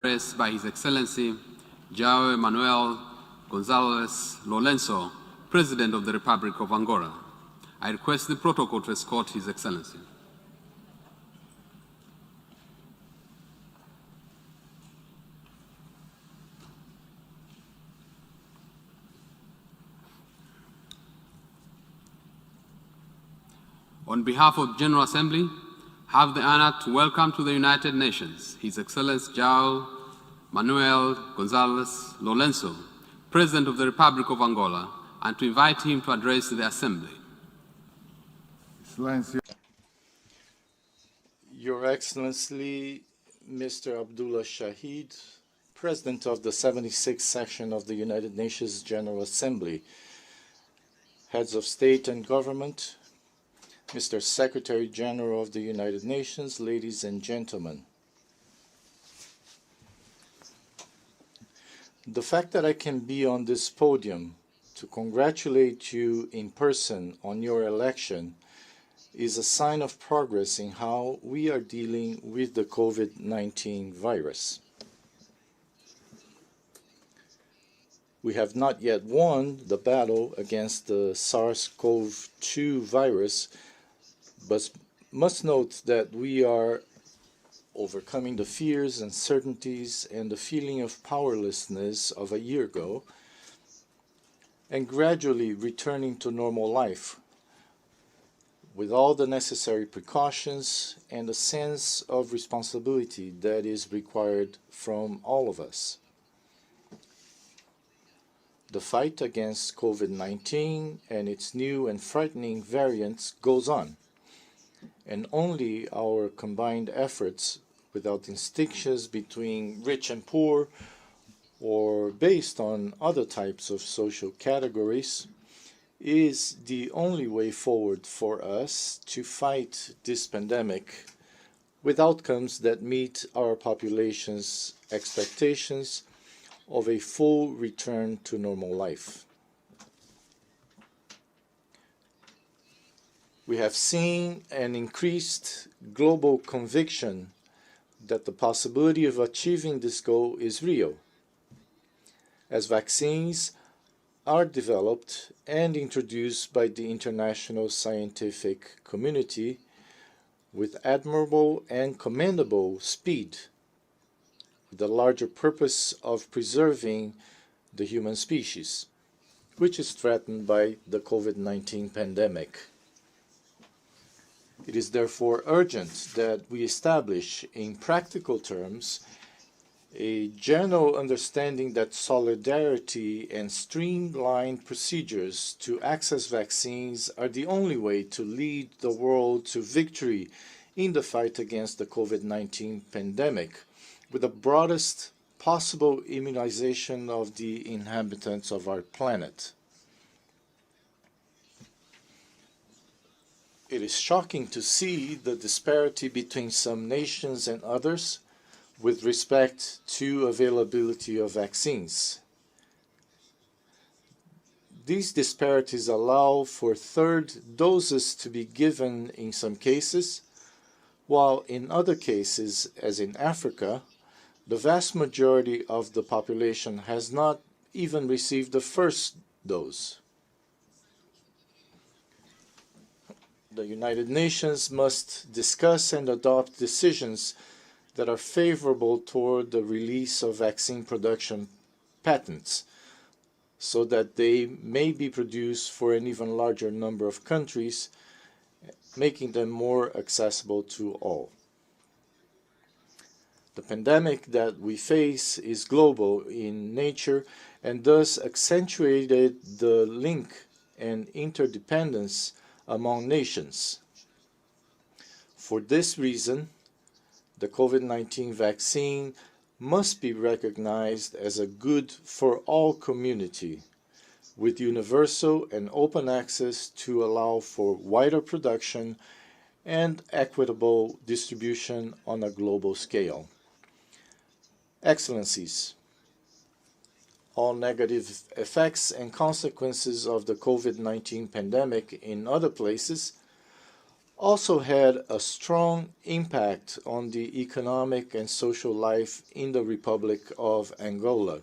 Address by His Excellency João Manuel Gonzalez Lourenço, President of the Republic of Angola. I request the protocol to escort His Excellency. On behalf of the General Assembly, have the honor to welcome to the United Nations His Excellency João Manuel Gonzalez Lourenço, President of the Republic of Angola, and to invite him to address the Assembly. Excellency. Your Excellency, Mr. Abdullah Shahid, President of the 76th Session of the United Nations General Assembly, Heads of State and Government, Mr. Secretary General of the United Nations, ladies and gentlemen. The fact that I can be on this podium to congratulate you in person on your election is a sign of progress in how we are dealing with the COVID-19 virus. We have not yet won the battle against the SARS-CoV-2 virus, but must note that we are overcoming the fears, uncertainties, and the feeling of powerlessness of a year ago, and gradually returning to normal life with all the necessary precautions and a sense of responsibility that is required from all of us. The fight against COVID-19 and its new and frightening variants goes on, and only our combined efforts, without distinctions between rich and poor or based on other types of social categories, is the only way forward for us to fight this pandemic with outcomes that meet our population's expectations of a full return to normal life. We have seen an increased global conviction that the possibility of achieving this goal is real, as vaccines are developed and introduced by the international scientific community with admirable and commendable speed, with the larger purpose of preserving the human species, which is threatened by the COVID-19 pandemic. It is therefore urgent that we establish, in practical terms, a general understanding that solidarity and streamlined procedures to access vaccines are the only way to lead the world to victory in the fight against the COVID-19 pandemic, with the broadest possible immunization of the inhabitants of our planet. It is shocking to see the disparity between some nations and others with respect to availability of vaccines. These disparities allow for third doses to be given in some cases, while in other cases, as in Africa, the vast majority of the population has not even received the first dose. The United Nations must discuss and adopt decisions that are favorable toward the release of vaccine production patents, so that they may be produced for an even larger number of countries, making them more accessible to all. The pandemic that we face is global in nature and thus accentuated the link and interdependence among nations. For this reason, the COVID-19 vaccine must be recognized as a good for all community, with universal and open access to allow for wider production and equitable distribution on a global scale. Excellencies, all negative effects and consequences of the COVID-19 pandemic in other places also had a strong impact on the economic and social life in the Republic of Angola.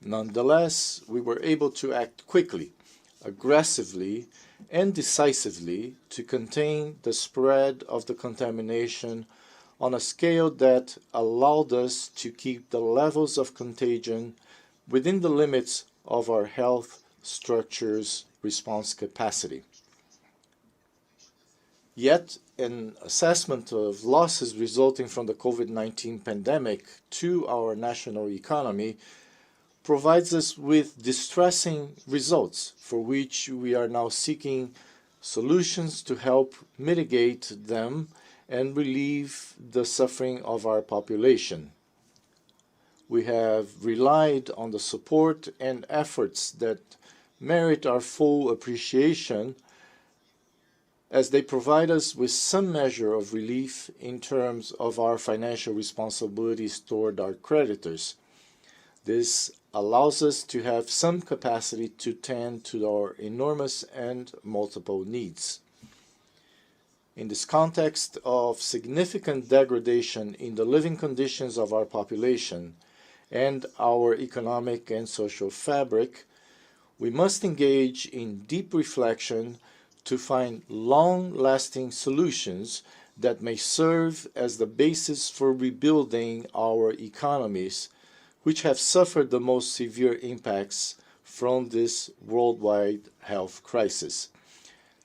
Nonetheless, we were able to act quickly, aggressively, and decisively to contain the spread of the contamination on a scale that allowed us to keep the levels of contagion within the limits of our health structure's response capacity. Yet, an assessment of losses resulting from the COVID-19 pandemic to our national economy provides us with distressing results for which we are now seeking solutions to help mitigate them and relieve the suffering of our population. We have relied on the support and efforts that merit our full appreciation as they provide us with some measure of relief in terms of our financial responsibilities toward our creditors. This allows us to have some capacity to tend to our enormous and multiple needs. In this context of significant degradation in the living conditions of our population and our economic and social fabric, we must engage in deep reflection to find long-lasting solutions that may serve as the basis for rebuilding our economies, which have suffered the most severe impacts from this worldwide health crisis.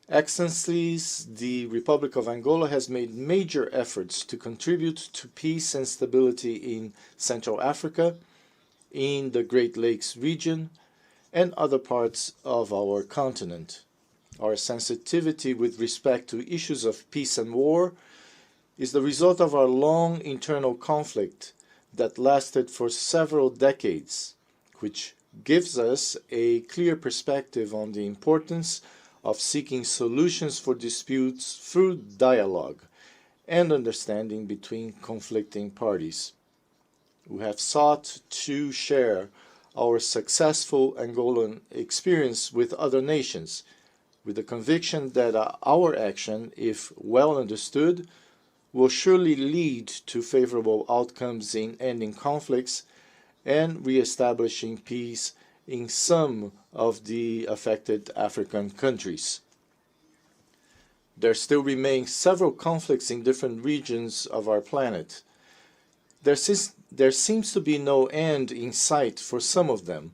Excellencies, the Republic of Angola has made major efforts to contribute to peace and stability in Central Africa, in the Great Lakes region, and other parts of our continent. Our sensitivity with respect to issues of peace and war is the result of our long internal conflict that lasted for several decades, which gives us a clear perspective on the importance of seeking solutions for disputes through dialogue and understanding between conflicting parties. We have sought to share our successful Angolan experience with other nations, with the conviction that our action, if well understood, will surely lead to favorable outcomes in ending conflicts and re-establishing peace in some of the affected African countries. There still remain several conflicts in different regions of our planet. There seems to be no end in sight for some of them,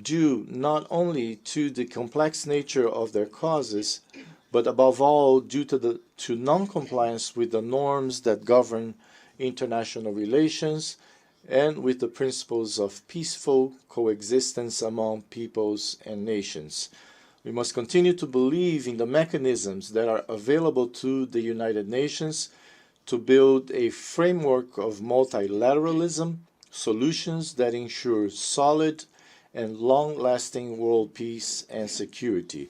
due not only to the complex nature of their causes, but above all due to non-compliance with the norms that govern international relations and with the principles of peaceful coexistence among peoples and nations. We must continue to believe in the mechanisms that are available to the United Nations to build a framework of multilateralism, solutions that ensure solid and long-lasting world peace and security.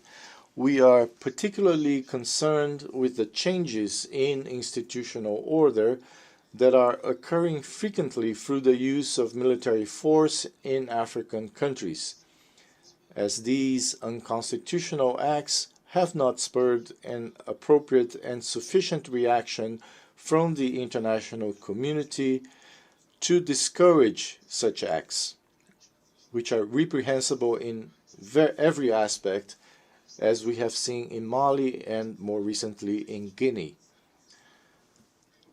We are particularly concerned with the changes in institutional order that are occurring frequently through the use of military force in African countries, as these unconstitutional acts have not spurred an appropriate and sufficient reaction from the international community to discourage such acts, which are reprehensible in every aspect, as we have seen in Mali and more recently in Guinea.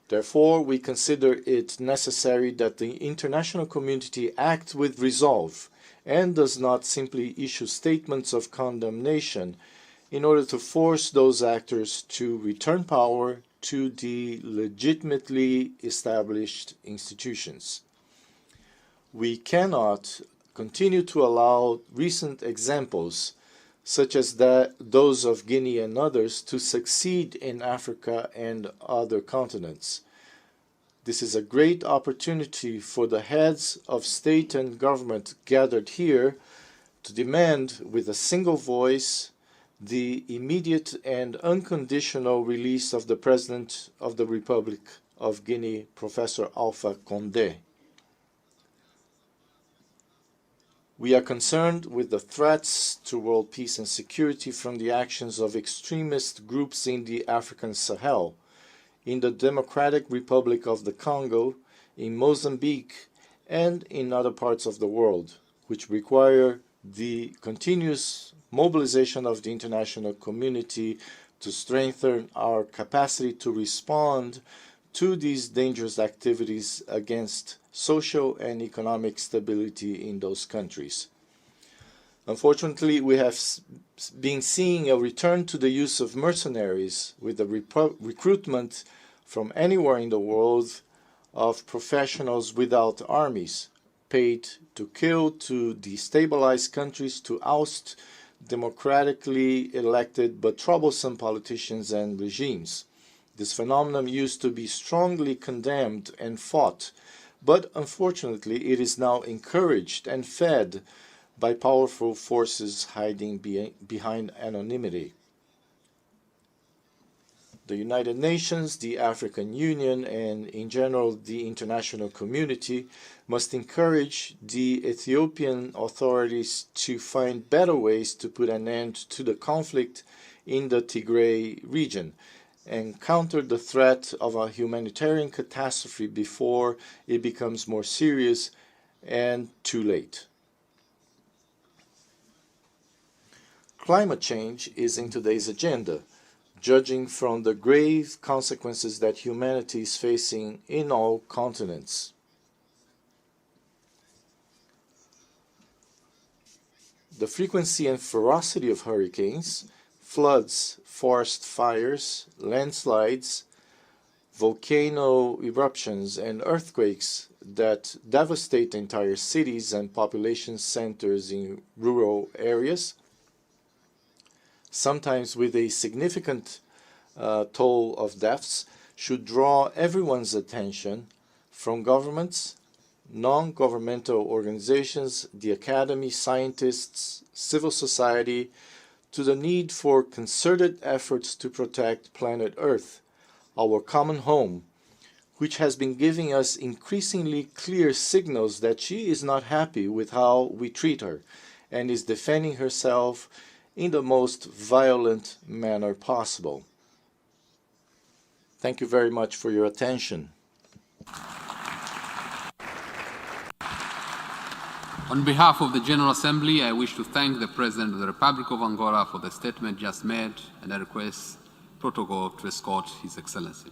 Therefore, we consider it necessary that the international community act with resolve and does not simply issue statements of condemnation in order to force those actors to return power to the legitimately established institutions. We cannot continue to allow recent examples, such as those of Guinea and others, to succeed in Africa and other continents. This is a great opportunity for the heads of state and government gathered here to demand with a single voice the immediate and unconditional release of the President of the Republic of Guinea, Professor Alpha Condé. We are concerned with the threats to world peace and security from the actions of extremist groups in the African Sahel, in the Democratic Republic of the Congo, in Mozambique, and in other parts of the world, which require the continuous mobilization of the international community to strengthen our capacity to respond to these dangerous activities against social and economic stability in those countries. Unfortunately, we have been seeing a return to the use of mercenaries with the recruitment from anywhere in the world of professionals without armies, paid to kill, to destabilize countries, to oust democratically elected but troublesome politicians and regimes. This phenomenon used to be strongly condemned and fought, but unfortunately it is now encouraged and fed by powerful forces hiding behind anonymity. The United Nations, the African Union, and in general the international community must encourage the Ethiopian authorities to find better ways to put an end to the conflict in the Tigray region and counter the threat of a humanitarian catastrophe before it becomes more serious and too late. Climate change is in today's agenda, judging from the grave consequences that humanity is facing in all continents. The frequency and ferocity of hurricanes, floods, forest fires, landslides, volcano eruptions, and earthquakes that devastate entire cities and population centers in rural areas, sometimes with a significant toll of deaths, should draw everyone's attention from governments, non-governmental organizations, the academy, scientists, civil society, to the need for concerted efforts to protect planet Earth, our common home, which has been giving us increasingly clear signals that she is not happy with how we treat her and is defending herself in the most violent manner possible. Thank you very much for your attention. On behalf of the General Assembly, I wish to thank the President of the Republic of Angola for the statement just made, and I request protocol to escort His Excellency.